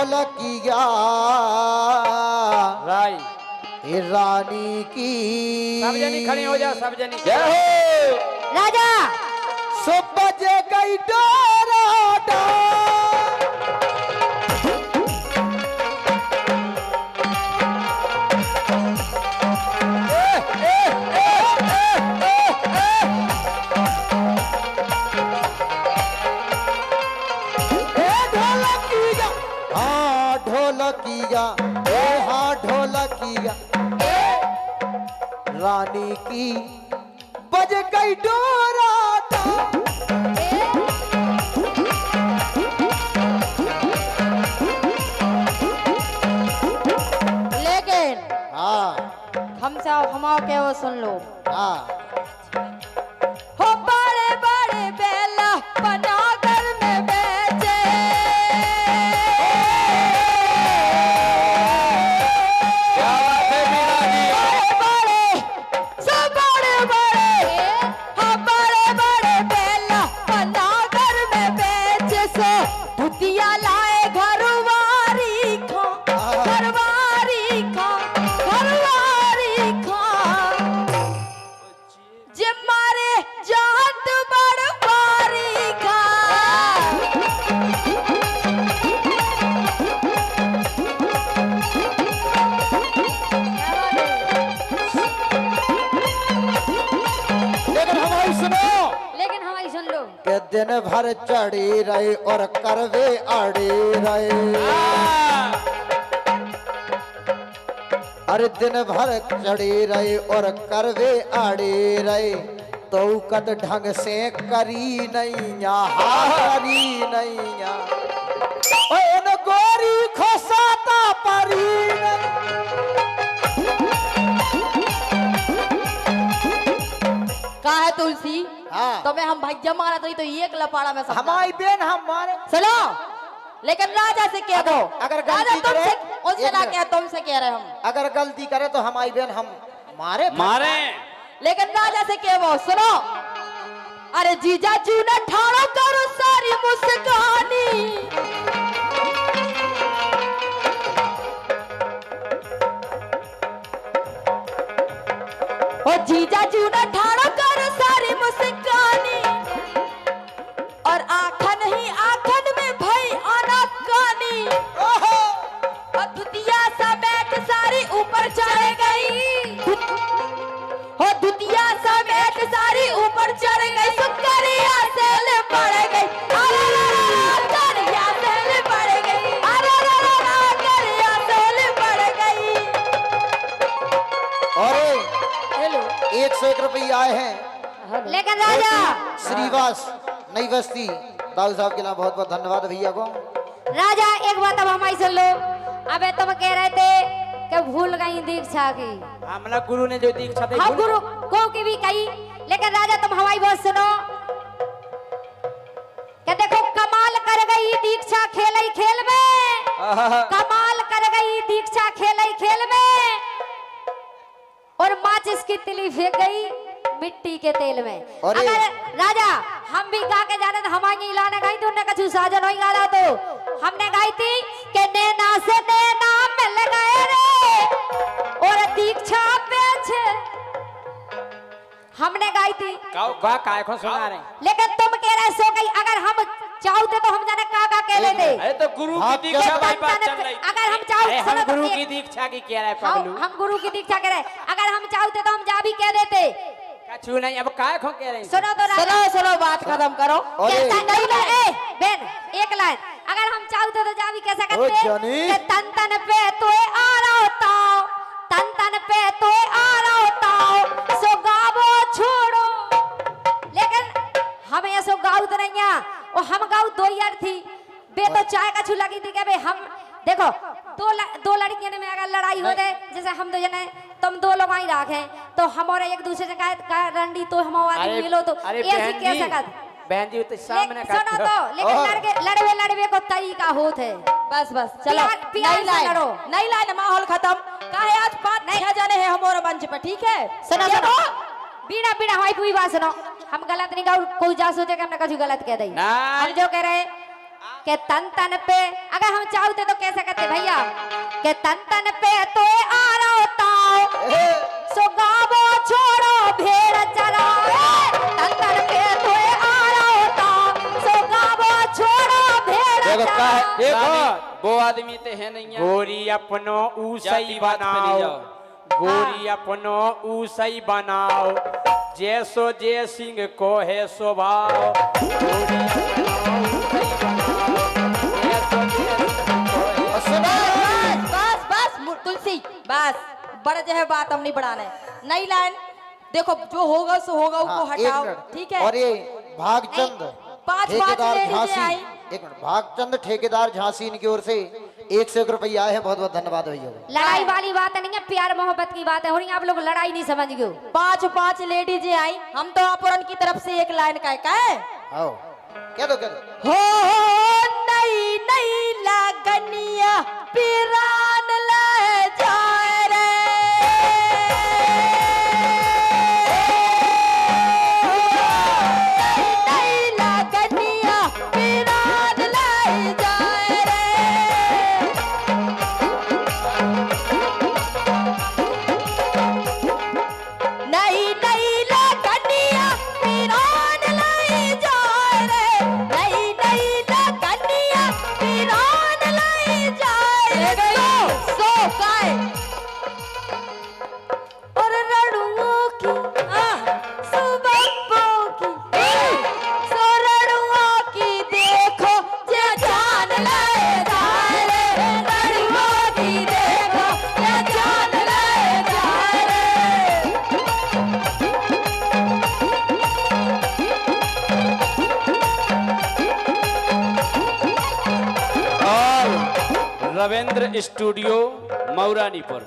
ढोलकिया रानी की। सब जनी खड़ी हो जा, सब जनी। जय हो राजा। सो बजे गई डोराटा ढोलकिया, हाँ ढोलकिया रानी की बज गई डोराटा। लेकिन हाँ हमसे हमाओ के वो सुन लो। हाँ हो बड़े बड़े बेला बनाकर में बेचे। के दिन भर चढ़ी रही और करवे अड़ी रही। अरे दिन भर चढ़ी रही और करवे अड़ी रही तो कद ढंग से करी नैया हारी नैया ओन गोरी खोसाता परी का है तुलसी? हाँ। तो मैं हम भैया मारा तो एक लपाड़ा में हमारी बेन हमारे चलो। लेकिन राजा से कह दो अगर गलती करे उनसे ना कह, तुमसे कह रहे हम। अगर गलती करे तो हमारी बेन हम मारे मारे। लेकिन राजा से कह वो सुनो। अरे जीजा जी ने ठाड़ो करो सारी मुस्कानी। ओ जीजा जी ने ठाड़ो करो सारी मुस्कानी और आखन ही आखन में भई अनकानी। और धुतिया सा बैठ सारी ऊपर चढ़ गई। हो धुतिया सा बैठ सारी ऊपर चढ़ गई। सुकरिया सेल पड़ गई। करिया सेल पड़ गई। करिया सेल पड़ गई। और हेलो 101 रुपये आए हैं। लेकिन राजा श्रीवास नई बस्ती दाऊ साहब के लिए बहुत बहुत धन्यवाद भैया को। राजा एक बात अब हमारी सुन लो। अबे तुम कह रहे थे कि भूल गई दीक्षा की। हमला गुरु ने जो दीक्षा दी हम गुरु को की भी कही। लेकिन राजा तुम हमारी बात सुनो कि देखो कमाल कर गई दीक्षा खेल खेल में। कमाल कर गई दीक्षा खेल खेल में और माचिस की तिली फेंक गई मिट्टी के तेल में। अगर राजा हम भी गा के जाने तो हमारी लाने गई थी उन्हें कछु साजन हो गाना तो हमने गाई थी कि नैना से नैना मिल गए रे और दीक्षा पीछे हमने गाई थी। गा काय को सुना रहे। लेकिन तुम कह रहे सो गई। अगर हम चाहते तो हम जाने का कह लेते। अरे तो गुरु की दीक्षा भाई बात चल रही। अगर हम चाहते हम गुरु की दीक्षा की कह रहे पगलू। हम गुरु की दीक्षा कह रहे। अगर हम चाहते तो हम जा भी कह देते। कछु नहीं अब काय को कह रहे। सुनो तो सुनो बात खत्म करो। बेन एक लाइन अगर हम चाहते तो जा भी कैसा करते। तन तन पे तो आ रहा होता तन तन पे तो आ रहा होता सो गावो छोड़ो। लेकिन हम ऐसो गाऊ तो नहीं है और हम गाऊ दो यार थी बे तो चाय का छू लगी थी क्या हम देखो दो लड़कियों में अगर लड़ाई हो जाए जैसे हम दो जने तुम दो लोग आई रखे तो हमारे एक दूसरे से कहा रंडी तो हमारे मिलो तो ऐसी कैसे कर बहन जी तो सामने सुनो तो लेकिन लड़वे को तरीका होत है। बस बस चलो नहीं लाइन माहौल खत्म काहे आज 5-6 जने हैं हमारे मंच पर ठीक है। सुनो सुनो बीना बीना हमारी पूरी बात सुनो। हम गलत नहीं गाऊ कोई जा सोचे कि हमने कुछ गलत कह दी। हम जो कह रहे के तन तन पे अगर हम चाहते तो कैसे कहते भैया के तन तन पे तो आ रहा होता सो गावो छोड़ो भेड़ चराओ तन तन पे तो आ रहा होता सो गावो छोड़ो भेड़ देखो का है, चराओ देखो वो आदमी ते है नहीं है गोरी अपनो ऊसई बनाओ गोरी अपनो ऊसई बनाओ जैसो जय सिंह को है स्वभाव गोरी अपनो ऊसई बनाओ जैसो जय सिंह को है स्वभाव। बस बस तुलसी बस बड़ा जो है बात हम नहीं बढ़ाने नई लाइन देखो जो होगा सो होगा उसको हाँ, हटाओ एक मिनट। ठीक है और ये भागचंद पाँच ठेकेदार लेडीजें झांसी आई। एक मिनट भागचंद ठेकेदार झांसी इनकी ओर से 101 रुपया है। बहुत बहुत धन्यवाद भैया। लड़ाई वाली बात नहीं है प्यार मोहब्बत की बात है और आप लोग लड़ाई नहीं समझ गए पाँच लेडीजें आई हम तो आप की तरफ से एक लाइन का है आओ कह दो हो नई नई लागनिया पिरान ले जाए रे नई लागनिया पिरान ले जाए रे नई नई लागनिया पिरान ले जाए रे नई नई लागनिया पिरान ले जाए रे सो काय और रड़ुओं की सुबब्बों की सो रड़ुओं की देखो ये जान ले जाए रे रड़ुओं की देखो ये जान ले जाए रे और रविंद्र स्टूडियो मौरानी पर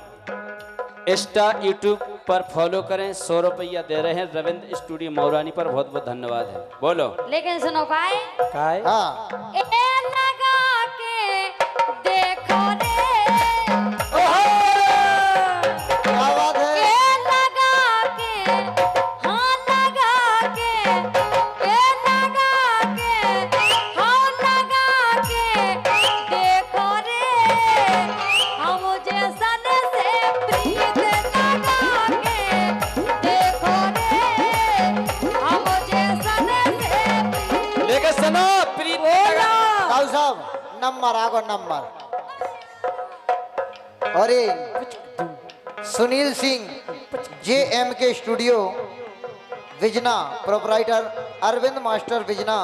इंस्टा यूट्यूब पर फॉलो करें 100 रुपया दे रहे हैं रविंद्र स्टूडियो मौरानी पर बहुत बहुत धन्यवाद है बोलो लेकिन सुनो काय काय हाँ ए लगा के देखो रे क्या बात है। ए लगा के हाँ लगा के ए लगा के हाँ लगा के देखो रे हम जैसन से प्रीत लगा के देखो रे हम जैसन से लेकिन सुनो प्रीत लगा साहु साहब नंबर आगो नंबर। और ये सुनील सिंह JMK स्टूडियो विजना प्रोपराइटर अरविंद मास्टर विजना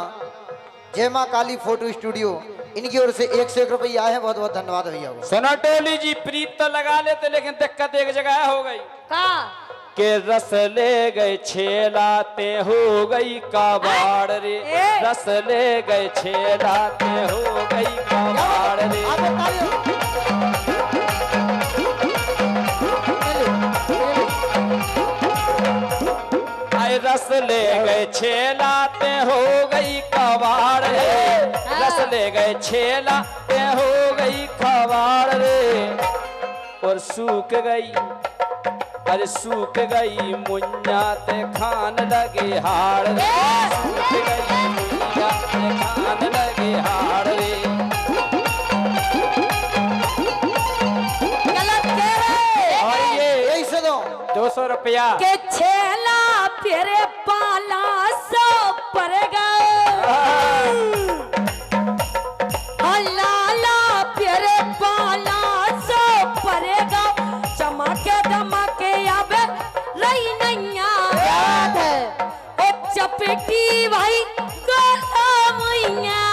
जय मां काली फोटो स्टूडियो इनकी ओर से 101 रुपया है। बहुत बहुत धन्यवाद भैया। सुनो टोली जी प्रीत तो लगा लेते लेकिन दिक्कत एक जगह हो गई का के रस ले गए छेलाते हो गई काबाड़ रे रस ले गए छेलाते हो गई काबाड़ रे आगे तालियां। आए रस ले गए छेलाते हो गई कबाड़ रे रस ले गए छेलाते हो गई कबाड़ रे और सूख गई अरे सूख गई मुन्ना ते खान लगे हाड़ रे सूख गई मुन्ना ते खान लगे हाड़ रे गलत कह रहे और ये यही से दो 200 रुपया के छेला तेरे पाला सो पड़ेगा लाला तेरे पाला सो पड़ेगा चमके दमके आबे रही नैया ओ चपटी भाई गोला मैया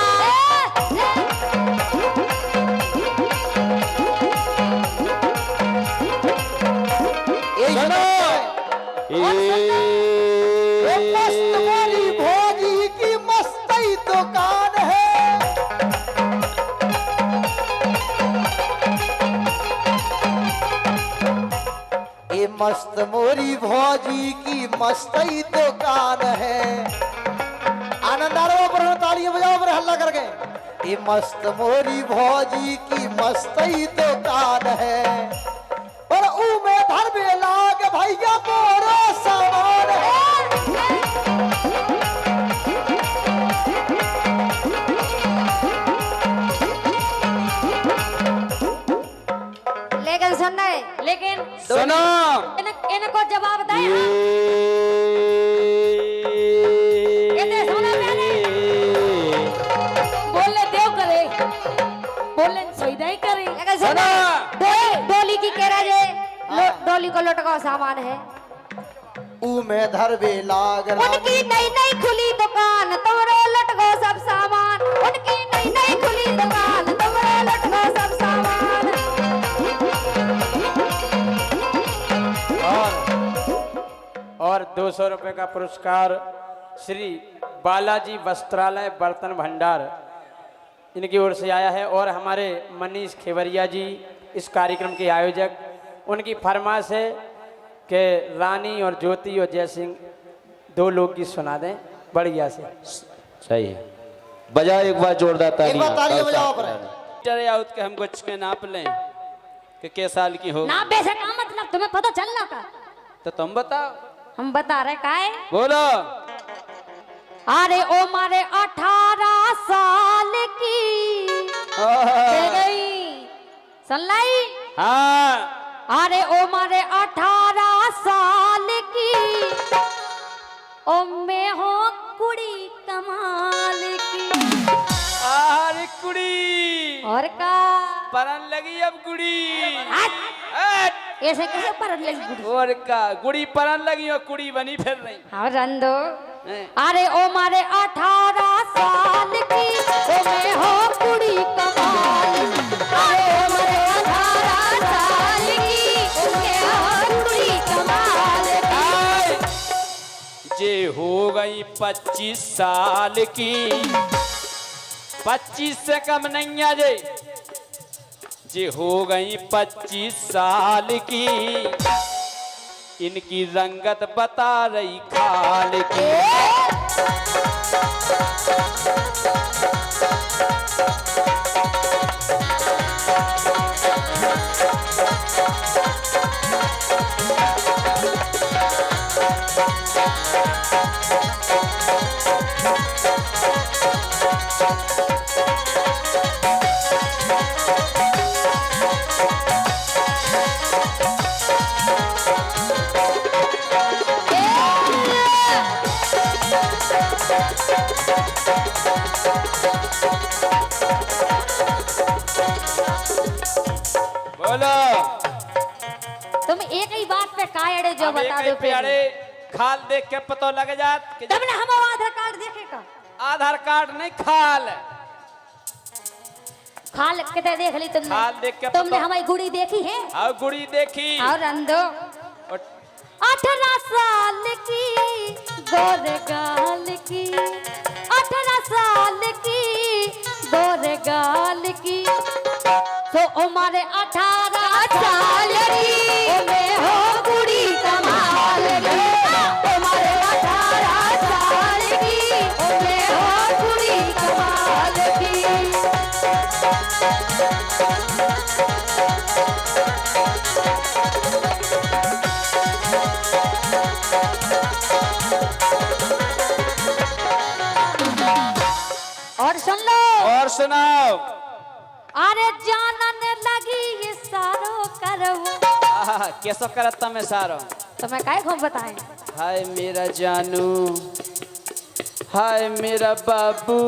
यही से दो। ए मस्त वाली भोजी की मस्तई दुकान है। ये मस्त मोरी भौजी की मस्तई दुकान है। आनंद आ रहा हो पर तालियां बजाओ पर हल्ला करके। ये मस्त मोरी भौजी की मस्तई दुकान है और में धर में लाग भैया मोरा सामान है। सुनो इनको जवाब दे बोले देव करे बोले सोईदा ही करे सुनो डोली की कह रहा है डोली को लटकाओ सामान है ऊ में धरवे लाग उनकी नई नई खुली दुकान तुम्हारे लटको सब सामान उनकी नई नई खुली दुकान तुम्हारे लटको सब सामान और 200 रुपए का पुरस्कार श्री बालाजी वस्त्रालय बर्तन भंडार इनकी ओर से आया है। और हमारे मनीष खेवरिया जी इस कार्यक्रम के आयोजक, उनकी फरमाइश है कि रानी और ज्योति और जयसिंह 2 लोकगीत सुना दें बढ़िया से। सही है, बजाओ एक बार जोरदार एक बार तालियां तालियां। बजाओ पर चले आउट के हमको के नाप लें कि के साल की हो। ना बेशक का मतलब तुम्हें पता चलना का तो तुम बताओ। हम बता रहे का है बोलो। अरे ओ मारे 18 साल की हो गई सुन लाई हाँ अरे ओ मारे 18 साल की ओ मैं हो कुड़ी कमाल की अरे कुड़ी और का परन लगी अब गुड़ी ऐसे कैसे पर लगी गुड़ी और का गुड़ी परन लगी और कुड़ी बनी फिर रही। हाँ रंदो अरे ओ मारे 18 साल की ओ मैं हो कुड़ी कमाल अरे ओ मारे 18 साल की ओ मैं हो कुड़ी कमाल जे हो गई 25 साल की 25 से कम नहीं आ जे जे हो गई 25 साल की इनकी रंगत बता रही खाल की। बोलो तुम एक ही बात पे कायड़े जो अब बता एक दो प्यारे खाल देख के पता लग जात कि तुमने हम आधार कार्ड देखेगा आधार कार्ड नहीं खाल खाल कितने देख ली तुमने खाल देख के तुमने हमारी गुड़ी देखी है और गुड़ी देखी और अंधो और 18 साल की गोरे गाल की 18 साल की गोरे गाल की तो उम्र 18 साल की ओ मैं हो कुड़ी कमाल की उम्र 18 साल की ओ मैं हो कुड़ी कमाल की और सुन लो और सुनाओ। अरे जानन लगी ये सारो करो कैसो करता मैं सारो तो मैं काय को बताएं हाय मेरा जानू हाय मेरा बाबू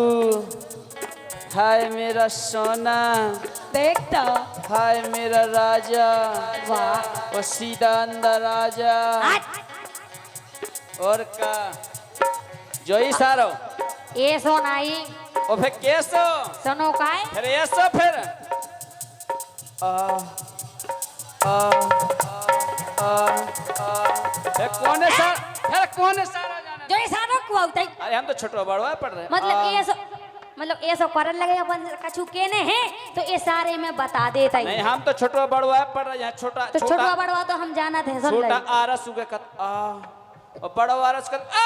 हाय मेरा सोना देखता हाय मेरा राजा वाह और सीधा अंदर राजा और का जो ही सारो ये सोनाई और फिर कैसो सुनो काय फिर ऐसो फिर फिर कौन है सारा जाने जो ये सारो को आउत अरे हम तो छोटो बड़वा पढ़ रहे हैं। मतलब ये सो करन लगे अपन कछु केने हैं तो ये सारे में बता देता नहीं ही हम तो छोटो बड़वा पढ़ रहे हैं छोटा तो छोटा बड़वा तो हम जाना थे सुन छोटा ले आरस उगे कत आ और बड़ा आरस कत आ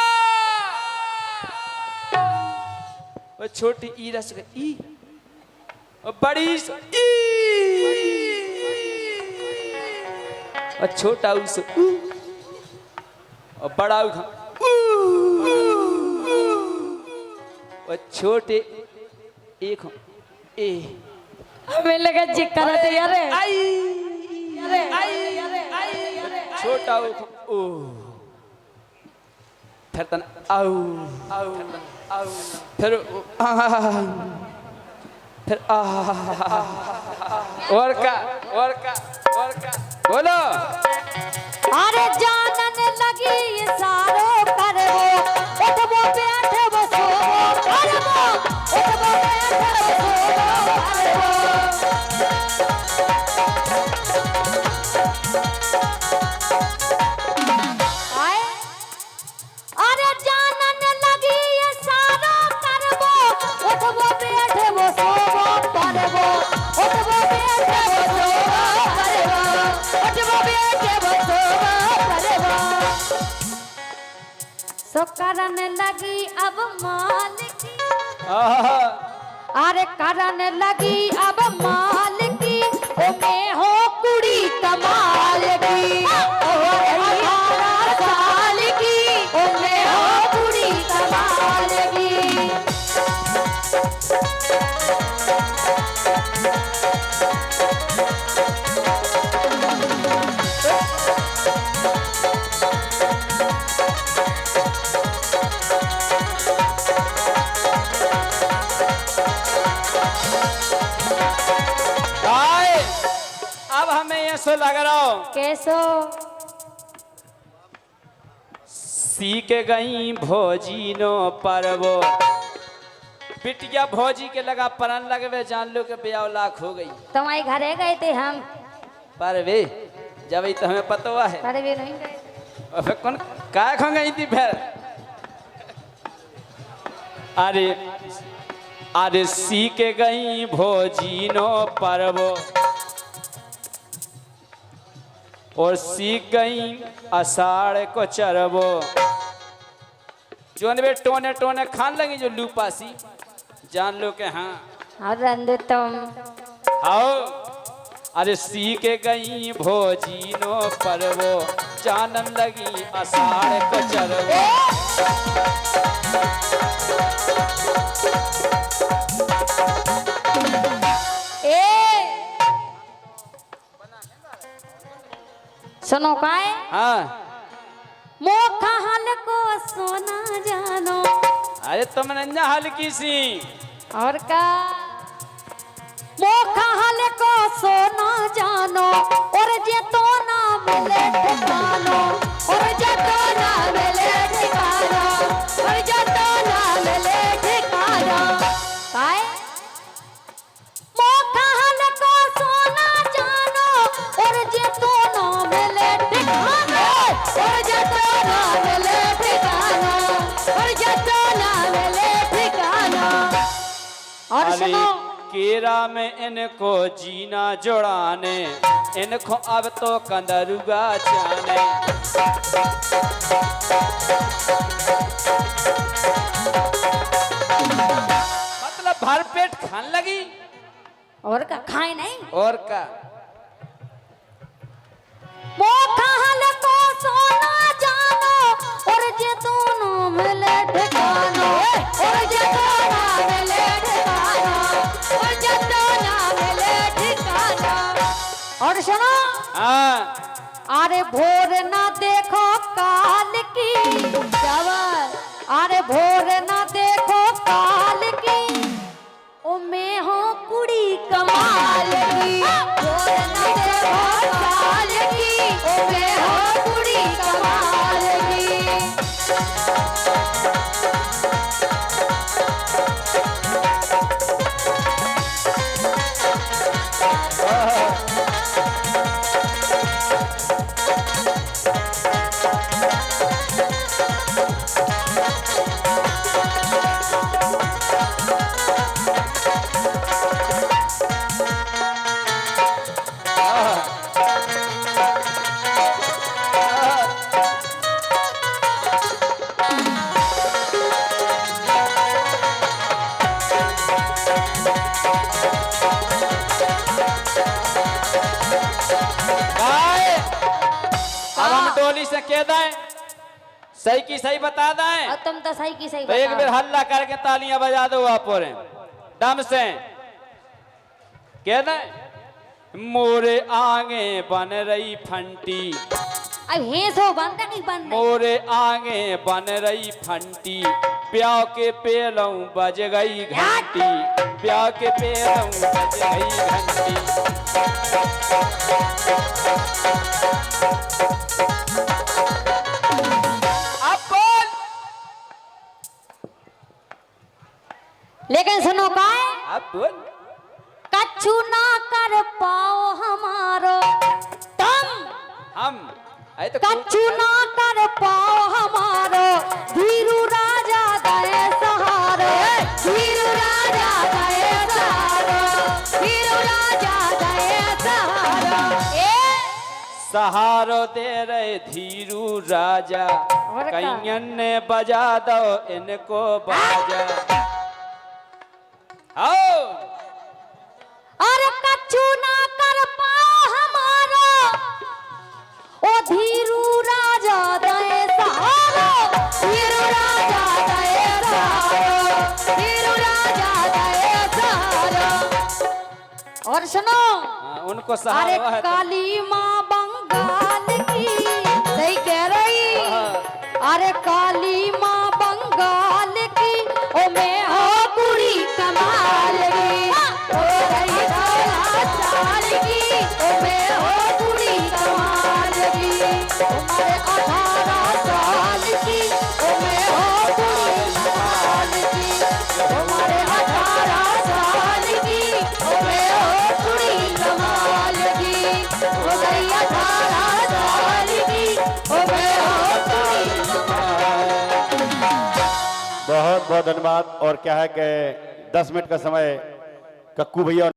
और छोटी ई रस के ई और बड़ी ई और छोटा उस और बड़ा उ और छोटे एक ए हमें लगा जी करते यार आई अरे आई आई छोटा ऊ फिर तन आऊ आऊ आऊ फिर फिर और का बोलो। अरे जानन लगी ये सारो करबो उठबो बैठबो सोबो करबो उठबो बैठबो सोबो करबो। अरे जानन लगी ये सारो करबो उठबो बैठबो सोबो करबो उठबो बैठबो सोबो करबो उठबो बैठबो सोबो करबो। सो करन लगी अब मालिकी अरे करन लगी अब मालिकी ओ मैं हो कुड़ी कमाल की ओ 18 साल की ओ मैं हो कुड़ी कमाल की। अब हमें ऐसा लग रहा हो कैसो सीख गई भोजी नो परवो बिटिया भोजी के लगा परन लगवे जान लो के ब्याह लाख हो गई। तुम्हारे घरे गए थे हम पर वे जब ही तो हमें पता हुआ है अरे भी नहीं गए और फिर कौन काय खा गई थी फिर। अरे अरे सीख गई भोजी नो परवो और सीख गई अषाढ़ को चरबो जो बे टोने टोने खान लगी जो लूपासी जान लो के हाँ और रंदे तुम आओ। अरे सीख गई भोजी नो परवो जानन लगी अषाढ़ को चरबो। सुनो काय हाँ मोखा हल को सोना जानो अरे तुम नंजा हल्की सी और का मोखा हल को सोना जानो और जे तो ना मिले ठिकानो और जे तो ना मिले ठिकानो और जे तो ना मिले ठिकानो काय मोखा हल को सोना जानो और जे तो ना मिले ठिकानो और जे तो ना मिले ठिकानो और जे तो ना मिले ठिकानो। और सुनो केरा में इनको जीना जोड़ाने इनको अब तो कंदरुगा जाने। मतलब भरपेट खान लगी और का खाए नहीं और का मोखा हल को सोना जानो और जे दोनों मिले ठिकानो और जे दोनों मिले ठिकानो और जे दोनों मिले ठिकानो। और सुनो हाँ अरे भोर ना देखो काल की जवान अरे भोर ना देखो काल की ओ मैं हो कुड़ी कमाल की भोर ना देखो काल की ओ मैं हो कुड़ी कमाल की। टोली से कह दें सही की सही बता दें और तुम तो सही की सही तो एक बताओ। बार हल्ला करके तालियां बजा दो आप और दम से कह दें मोरे आगे बन रही फंटी अब हे सो बंद नहीं बंद मोरे आगे बन रही फंटी, ब्याह के पेलों बज गई घंटी, ब्याह के पेलों बज गई घंटी। अब बोल। लेकिन सुनो का है अब बोल। कछु ना कर पाओ हमारो तुम, हम आए तो कछु ना कर पाओ हमारो, धीरू राजा दे सहारो, धीरू राजा दे सहारो, धीरू राजा दे सहारो। सहारो दे रहे धीरू राजा, और का? कैयन ने बजा दो इनको बाजा। आओ और कछु ना कर पाओ हमारो, ओ धीरू राजा दे सहारो, धीरू राजा दे सहारो, धीरू राजा दे सहारो। और सुनो हाँ, उनको अरे सहारा है तो। काली माँ बंगाल की, सही कह रही, अरे काली माँ बंगाल की, ओ मैं हो पूरी कमाल की, ओ रही साला साल की, ओ मैं हो पूरी कमाल की, तुम्हारे 18 साल की, ओ मैं हो पूरी कमाल की, तुम्हारे 18 साल की, ओ मैं हो पूरी कमाल की, ओ गई 18 साल की, ओ मैं हो पूरी कमाल की। बहुत बहुत धन्यवाद। और क्या है कि 10 मिनट का समय कक्कू भैया